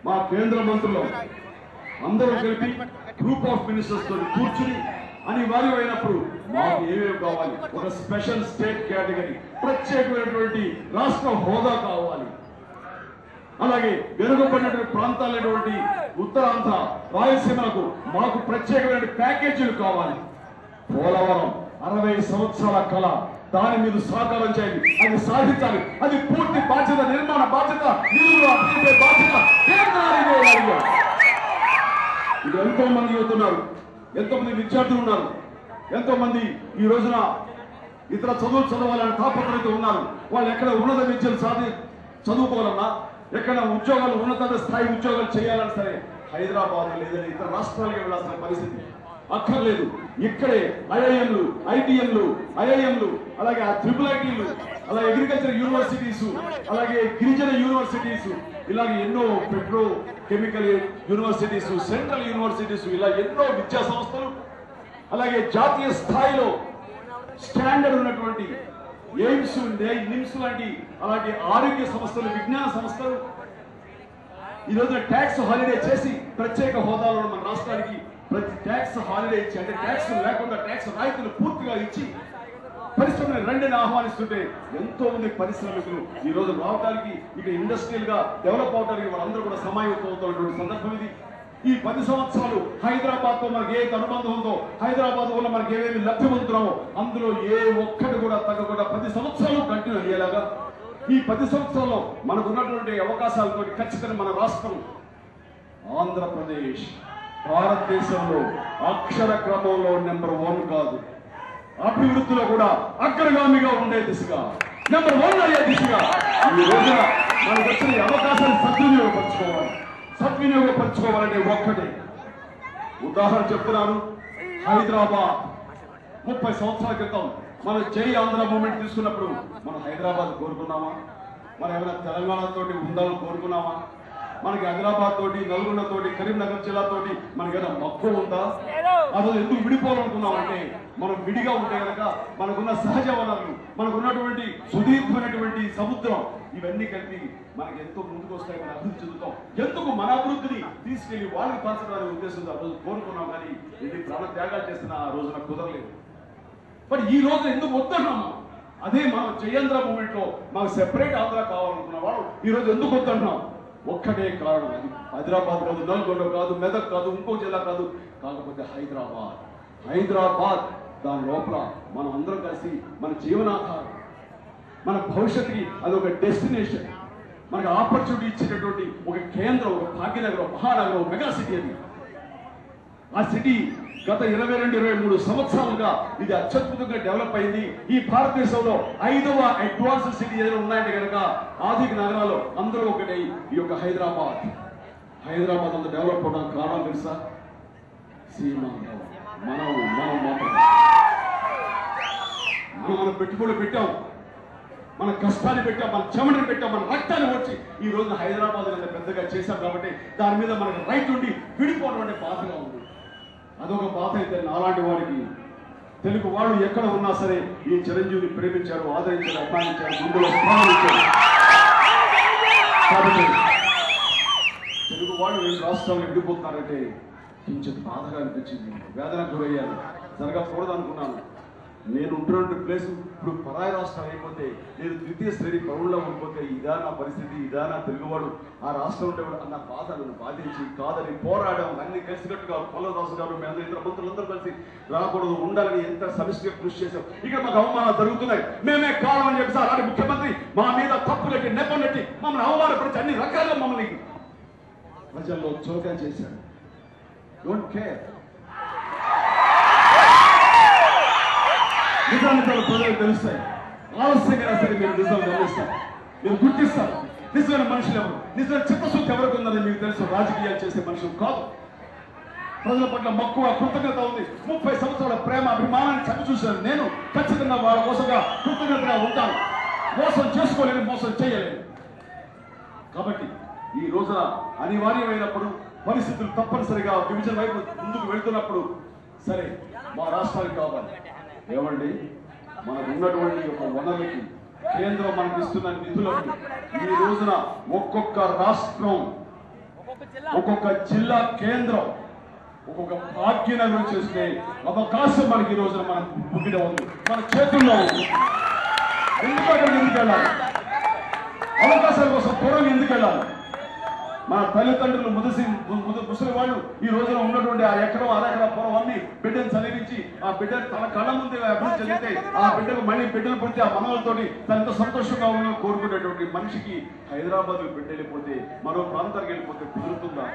మా కేంద్ర మంత్రులు అందరూ కలిపి గ్రూప్ ఆఫ్ మినిస్టర్స్ తో కూర్చుని అనివార్యమైనప్పుడు మాకు ఏమేమి కావాలి, ఒక స్పెషల్ స్టేట్ కేటగిరీ, ప్రత్యేకమైనటువంటి రాష్ట్ర హోదా కావాలి, అలాగే వెనుకబడినటువంటి ప్రాంతాలైనటువంటి ఉత్తరాంధ్ర రాయలసీమలకు మాకు ప్రత్యేకమైన ప్యాకేజీలు కావాలి. పోలవరం 60 సంవత్సరాల కళ, దాని మీద సహకారం చేయండి, అది సాధించాలి. అది పూర్తి బాధ్యత, నిర్మాణ బాధ్యత, నిధులు అభివృద్ధి బాధ్యత కేంద్రానికి. ఇది ఎంతో మంది యువతున్నారు, ఎంతో మంది విద్యార్థులు ఉన్నారు, ఎంతో మంది ఈ రోజున ఇతర చదువులు చదవాలని తాపత్రయంతో ఉన్నారు. వాళ్ళు ఎక్కడ ఉన్నత విద్యలు చదువుకోవాలన్నా, ఎక్కడ ఉద్యోగాలు ఉన్నత స్థాయి ఉద్యోగాలు చేయాలని సరే హైదరాబాద్ లేదని ఇతర రాష్ట్రాలకు వెళ్ళాల్సిన పరిస్థితి అక్కర్లేదు. ఇక్కడే ఐఐఎంలు, ఐటీఎంలు, ఐఐఎంలు, అలాగే ట్రిపుల్ అలాగే అగ్రికల్చర్ యూనివర్సిటీస్, అలాగే గిరిజన యూనివర్సిటీస్, ఇలాగే ఎన్నో petro chemical universities, central universities, ఇలా ఎన్నో విద్యా సంస్థలు, అలాగే జాతీయ స్థాయిలో స్టాండర్డ్ ఉన్నటువంటి ఎయిమ్స్, నిమ్స్ లాంటి అలాంటి ఆరోగ్య సంస్థలు, విజ్ఞాన సంస్థలు ఈ రోజున ట్యాక్స్ హాలిడే చేసి ప్రత్యేక హోదాలో మన రాష్ట్రానికి ప్రతి ట్యాక్స్ హాలిడే ఇచ్చి, అంటే ట్యాక్స్ లేకుండా ట్యాక్స్ రాయితీలు పూర్తిగా ఇచ్చి పరిశ్రమలు రెండుని ఆహ్వానిస్తుంటే ఎంతో మంది పరిశ్రమికులు ఈ రోజు రావడానికి, ఇక ఇండస్ట్రియల్ గా డెవలప్ అవడానికి వాళ్ళందరూ కూడా సమాయత్తం అవుతున్నటువంటి సందర్భం ఇది. ఈ 10 సంవత్సరాలు హైదరాబాద్ తో మనకి ఏ అనుబంధం ఉందో, హైదరాబాద్ వల్ల మనకి ఏమేమి లబ్ధి పొందుతున్నామో అందులో ఏ ఒక్కటి కూడా తగ్గకుండా 10 సంవత్సరాలు కంటిన్యూ అయ్యేలాగా ఈ 10 సంవత్సరాల్లో మనకు ఉన్నటువంటి అవకాశాలతో ఖచ్చితంగా మన రాష్ట్రం ఆంధ్రప్రదేశ్ భారతదేశంలో అక్షర క్రమంలో నెంబర్ 1 కాదు, అభివృద్ధిలో కూడా అగ్రగామిగా ఉండే దిశగా నెంబర్ 1 అయ్యే దిశగా ఈ రోజున మనకు వచ్చిన అవకాశాన్ని సద్వినియోగపరచుకోవాలంటే ఒక్కటే ఉదాహరణ చెప్తున్నాను. హైదరాబాద్ 30 సంవత్సరాల క్రితం మనం జై ఆంధ్ర మూవ్మెంట్ తీసుకున్నప్పుడు మనం హైదరాబాద్ కోరుకున్నామా? మనం ఏమైనా తెలంగాణతో ఉండాలని కోరుకున్నామా? మనకి హైదరాబాద్ తోటి, నల్గొండ తోటి, కరీంనగర్ జిల్లాతోటి మనకైనా మక్కువ ఉందా? అసలు ఎందుకు విడిపోవాలనుకున్నామంటే మనం విడిగా ఉంటే కనుక మనకున్న సహజ వనరులు, మనకున్నటువంటి సుదీర్ఘమైనటువంటి సముద్రం, ఇవన్నీ కలిపి మనకి ఎంతో ముందుకు వస్తాయి, మనం అభివృద్ధి చెందుతాం. ఎందుకు మన అభివృద్ధిని తీసుకెళ్లి వాళ్ళకి పంచడానికి ఉద్దేశంతో ఆ రోజు కోరుకున్నాం, కానీ ఎన్ని ప్రాణ త్యాగాలు చేసిన ఆ రోజున కుదరలేదు. బట్ ఈ రోజు ఎందుకు వద్దన్నాము? అదే మనం జయాంధ్ర మూవ్మెంట్ లో మాకు సెపరేట్ ఆంధ్ర కావాలనుకున్న వాళ్ళు ఈ రోజు ఎందుకు వద్దన్నాం? ఒక్కటే కారణం, అది హైదరాబాద్ కాదు, నల్గొండ కాదు, మెదక్ కాదు, ఇంకో జిల్లా కాదు, కాకపోతే హైదరాబాద్ దాని లోపల మనం అందరం కలిసి మన జీవనాధారం, మన భవిష్యత్తుకి అది ఒక డెస్టినేషన్, మనకు ఆపర్చునిటీ ఇచ్చేటటువంటి ఒక కేంద్రం, ఒక భాగ్యనగరం, మహానగరం, మెగా సిటీ. అది ఆ సిటీ గత 22-23 సంవత్సరాలుగా ఇది అత్యద్భుతంగా డెవలప్ అయింది. ఈ భారతదేశంలో 5వ అడ్వాన్స్ సిటీ ఏదైనా ఉన్నాయంటే కనుక ఆర్థిక నగరాలు అందరూ ఒకటి ఈ యొక్క హైదరాబాద్ అంత డెవలప్ అవడానికి కారణం తెలుసా? సీమాంధ్రం. మనం పెట్టుబడులు పెట్టాం, మన కష్టాన్ని పెట్టాం, మన చెమటని పెట్టాం, మన రక్తాన్ని వచ్చి ఈ రోజున హైదరాబాద్ అంత పెద్దగా చేశాం. కాబట్టి దాని మీద మనకు రైట్ ఉండి విడిపోవడం అంటే బాధగా ఉంది. అదొక బాధ అయితే నాలాంటి వాడికి, తెలుగు వాళ్ళు ఎక్కడ ఉన్నా సరే ఈ చిరంజీవిని ప్రేమించారు, ఆదరించారు, అభిమానించారు, ముందులో స్థానం ఇచ్చారు. కాబట్టి తెలుగు వాళ్ళు 2 రాష్ట్రాలు విడిపోతున్నారంటే కించిత్ బాధగా అనిపించింది, వేదనకు గురయ్యాను. జరగకూడదు అనుకున్నాను. నేను ఉంటున్న ప్లేస్ ఇప్పుడు పరాయి రాష్ట్రం అయిపోతే, నేను ద్వితీయ శ్రేణి పౌరుల్లో ఉండిపోతే ఇదా నా పరిస్థితి, ఇదా నా తెలుగువాడు ఆ రాష్ట్రం ఉండేవాడు అన్న బాధ నన్ను బాధించి కాదని పోరాడాం. అన్ని కలిసికట్టుగా పొల్లదాసు గారు, మేము ఇతర మంత్రులందరూ కలిసి రాకూడదు, ఉండాలని ఎంత సమిష్టిగా కృషి చేశాం. ఇక్కడ మాకు అవమానాలు జరుగుతున్నాయి, మేమే కారణం అని చెప్పి అలాంటి ముఖ్యమంత్రి మా మీద తప్పులెట్టి నెప్పనెట్టి మమ్మల్ని అవమానపరిచి అన్ని రకాలుగా మమ్మల్ని ప్రజల్లో చోకా చేశాడు. Don't care. నిజాలు ప్రజలకు తెలుస్తాయి, ఆలస్యంగా సరే మీరు నిజం గమనిస్తారు, మీరు గుర్తిస్తారు. నిజమైన మనుషులు ఎవరు, నిజమైన చిత్తశుద్ధి ఎవరికి ఉందని మీకు తెలుసు. రాజకీయాలు చేసే మనుషులు కాదు. ప్రజల పట్ల మక్కువ, కృతజ్ఞత ఉంది. 30 సంవత్సరాల ప్రేమ, అభిమానాన్ని చవి చూశాను. నేను ఖచ్చితంగా వాళ్ళ కోసంగా కృతజ్ఞతగా ఉంటాను. మోసం చేసుకోలేను, మోసం చేయలేను. కాబట్టి ఈ రోజున అనివార్యమైనప్పుడు, పరిస్థితులు తప్పనిసరిగా విభజన వైపు ముందుకు వెళ్తున్నప్పుడు సరే మా రాష్ట్రానికి కావాలి. ఏమండి, మనకు ఉన్నటువంటి ఒక వనరులకి, కేంద్రం మనకి ఇస్తున్న నిధులకు ఈ రోజున ఒక్కొక్క రాష్ట్రం ఒక్కొక్క జిల్లా కేంద్రం ఒక్కొక్క భాగ్యనగరం చేస్తే అవకాశం మనకి ఈ రోజున మన ముగిన ఉంది, మన చేతుల్లో ఉంది. ఎందుకు వెళ్ళాలి? అవకాశాల కోసం పొరం ఎందుకు వెళ్ళాలి? మన తల్లిదండ్రులు ముసలి వాళ్ళు ఈ రోజున ఉన్నటువంటి ఆ ఎకరం అరెకర పొలం అన్ని బిడ్డను చదివించి ఆ బిడ్డ తన కళ్ళ ముందే అభివృద్ధి చెందితే ఆ బిడ్డకు మళ్ళీ బిడ్డలు పుడితే ఆ మనవలతోటి తనతో సంతోషంగా ఉన్న కోరుకునేటువంటి మనిషికి హైదరాబాద్ బిడ్డ వెళ్ళిపోతే మరో ప్రాంతానికి వెళ్ళిపోతే కుదురుతుందా?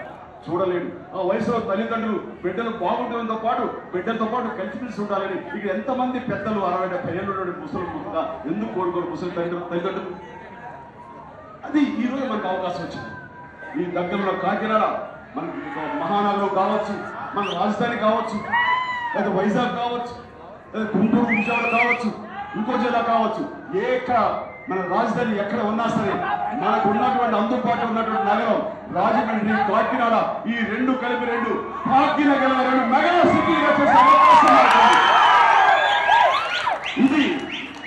చూడలేడు. ఆ వయసులో తల్లిదండ్రులు బిడ్డలు బాగుండడంతో పాటు బిడ్డలతో పాటు కలిసిమెలిసి ఉండాలని ఇక ఎంతమంది పెద్దలు 60-70 ఏళ్ళ ముసలు ముందుగా ఎందుకు కోరుకోరు ముసలి తల్లిదండ్రులు? అది ఈ రోజు మనకు అవకాశం వచ్చింది. ఈ దగ్గరలో కాకినాడ మనకి మహానగరం కావచ్చు, మన రాజధాని కావచ్చు, లేదా వైజాగ్ కావచ్చు, లేదా గుంటూరు విజయవాడ కావచ్చు, ఇంకో జిల్లా కావచ్చు, మన రాజధాని ఎక్కడ ఉన్నా సరే మనకు ఉన్నటువంటి అందుబాటులో ఉన్నటువంటి నగరం రాజమండ్రి, కాకినాడ ఈ రెండు కలిపి భాగ్యనగరం 2 మెగా సిటీగా చేసే అవకాశం. ఇది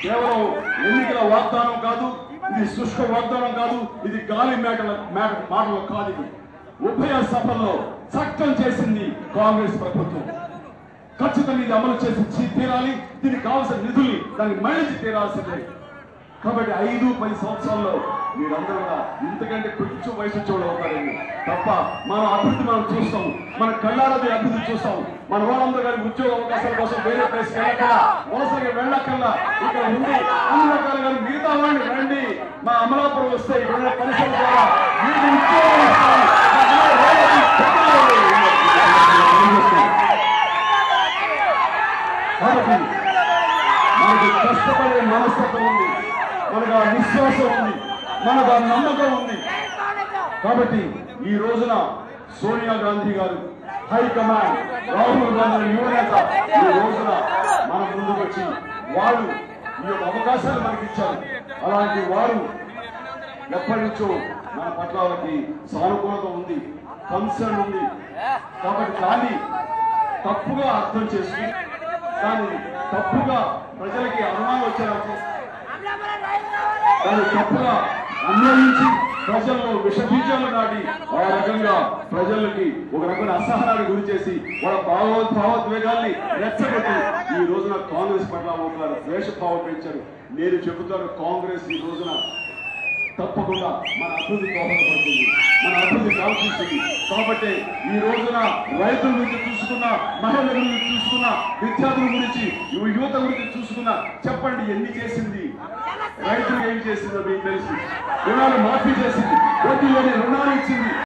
కేవలం ఎన్నికల వాగ్దానం కాదు, ఇది శుష్క వాగ్దానం కాదు, ఇది గాలి మాటలు కాదు. ఇది ఉభయ సభల్లో చట్టం చేసింది కాంగ్రెస్ ప్రభుత్వం. ఖచ్చితంగా ఇది అమలు చేసి తీరాలి. దీనికి కావాల్సిన నిధుల్ని దానికి మళ్ళీ తీరాల్సిందే. కాబట్టి 5-10 సంవత్సరాల్లో మీరందరూ కూడా ఇంతకంటే కొంచెం వయసు చూడవుతారండి తప్ప మన అభివృద్ధి మనం చూస్తాం, మన కళ్ళారది అభివృద్ధి చూస్తాం. మన వాళ్ళందరూ కానీ ఉద్యోగ అవకాశాల కోసం వేరే ప్లేస్ వెళ్ళకల్లా, మోసగా వెళ్ళకల్లా ఇక్కడ ఉండి అన్ని రకాలుగా మిగతా వాళ్ళని రండి మా అమలాపురం వస్తే ఇక్కడ పరిశ్రమ ద్వారా మీకు ఉద్యోగం ఇస్తాం. కాబట్టి మనకి కష్టపడే మనస్తత్వం ఉంది, మనకు ఆ విశ్వాసం ఉంది, మనకు ఆ నమ్మకం ఉంది. కాబట్టి ఈ రోజున సోనియా గాంధీ గారు హైకమాండ్, రాహుల్ గాంధీ యువనేత ఈ రోజున మన ముందుకు వచ్చి వాళ్ళు ఈ యొక్క అవకాశాలు మనకి ఇచ్చారు. అలాంటి వారు ఎప్పటి నుంచో మన పట్ల వాళ్ళకి సానుకూలత ఉంది, కన్సర్న్ ఉంది. కాబట్టి దాన్ని తప్పుగా అర్థం చేసుకుని దాన్ని తప్పుగా ప్రజలకి అనుమానం వచ్చేలా చేసి దాన్ని తప్పుగా అన్వయించి ప్రజల్లో విషబీజాలు నాటి ఆ రకంగా ప్రజలకి ఒక రకమైన అసహనాన్ని గురి చేసి వాళ్ళ భావోద్వేగాల్ని రెచ్చగొట్టి ఈ రోజున కాంగ్రెస్ పట్ల ఒక ద్వేషభావం పెంచారు. నేను చెబుతాను, కాంగ్రెస్ ఈ రోజున తప్పకుండా మన అభివృద్ధి దోహదపడుతుంది, మన అభివృద్ధి కాల్పిస్తుంది. కాబట్టి ఈ రోజున రైతుల గురించి చూసుకున్న, మహిళల గురించి చూసుకున్న, విద్యార్థుల గురించి, యువత గురించి చూసుకున్న, చెప్పండి ఎన్ని చేసింది, రైతులు ఏం చేసిందో మీకు తెలుసు. రుణాలు మాఫీ చేసింది, వడ్డీలోని రుణాలు ఇచ్చింది.